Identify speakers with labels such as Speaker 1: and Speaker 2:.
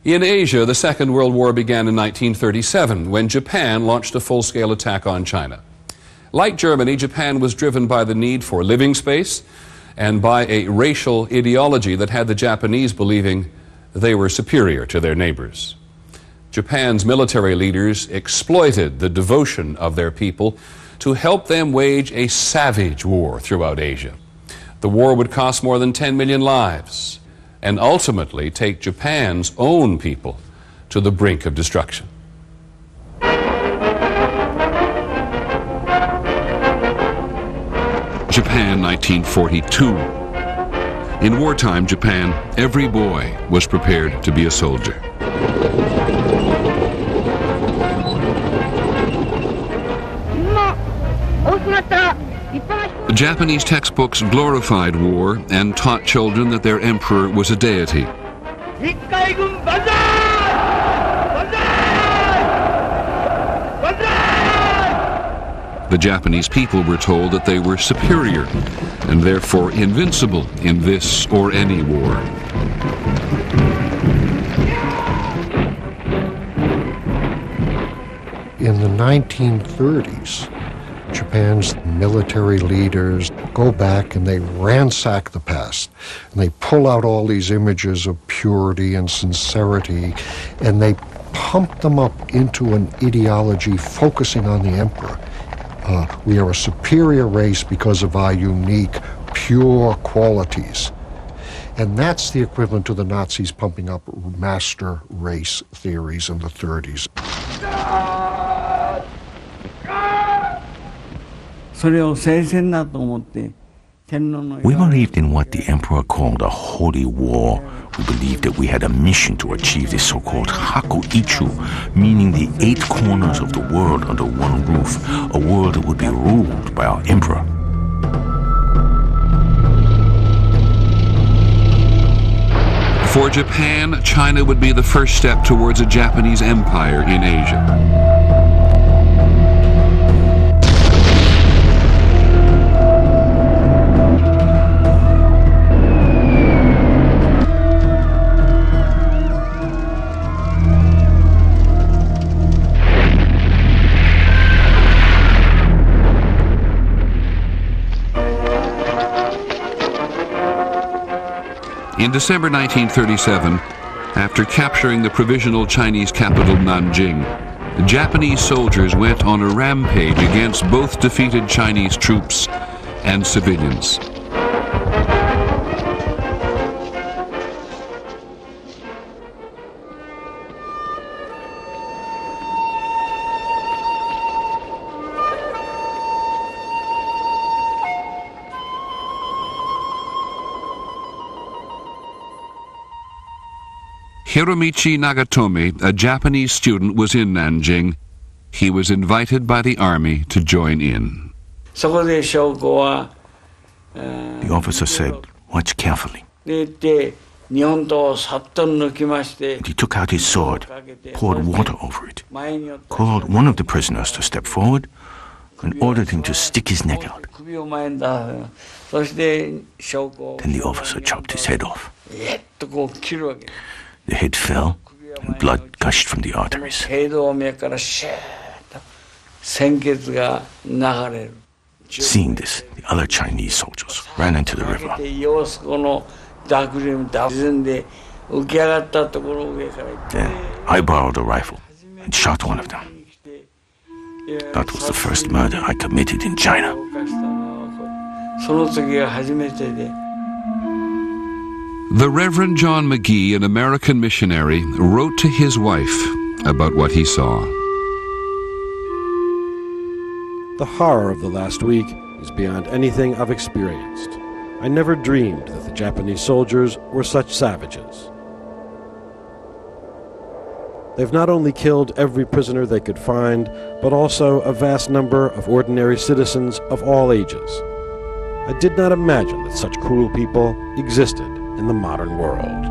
Speaker 1: In Asia, the Second World War began in 1937 when Japan launched a full-scale attack on China. Like Germany, Japan was driven by the need for living space and by a racial ideology that had the Japanese believing they were superior to their neighbors. Japan's military leaders exploited the devotion of their people to help them wage a savage war throughout Asia. The war would cost more than 10 million lives and ultimately take Japan's own people to the brink of destruction. Japan, 1942. In wartime Japan, every boy was prepared to be a soldier. The Japanese textbooks glorified war and taught children that their emperor was a deity. The Japanese people were told that they were superior and therefore invincible in this or any war.
Speaker 2: In the 1930s, Japan's military leaders go back and they ransack the past, and they pull out all these images of purity and sincerity, and they pump them up into an ideology focusing on the emperor. We are a superior race because of our unique, pure qualities. And that's the equivalent to the Nazis pumping up master race theories in the 30s.
Speaker 3: We believed in what the emperor called a holy war. We believed that we had a mission to achieve the so-called Hakuichu, meaning the 8 corners of the world under one roof, a world that would be ruled by our emperor.
Speaker 1: For Japan, China would be the first step towards a Japanese empire in Asia. In December 1937, after capturing the provisional Chinese capital Nanjing, Japanese soldiers went on a rampage against both defeated Chinese troops and civilians. Hiromichi Nagatomi, a Japanese student, was in Nanjing. He was invited by the army to join in.
Speaker 3: The officer said, "Watch carefully." And he took out his sword, poured water over it, called one of the prisoners to step forward, and ordered him to stick his neck out. Then the officer chopped his head off. The head fell, and blood gushed from the arteries. Seeing this, the other Chinese soldiers ran into the river. Then I borrowed a rifle and shot one of them. That was the first murder I committed in China.
Speaker 1: The Reverend John McGee, an American missionary, wrote to his wife about what he saw.
Speaker 4: The horror of the last week is beyond anything I've experienced. I never dreamed that the Japanese soldiers were such savages. They've not only killed every prisoner they could find, but also a vast number of ordinary citizens of all ages. I did not imagine that such cruel people existed in the modern world.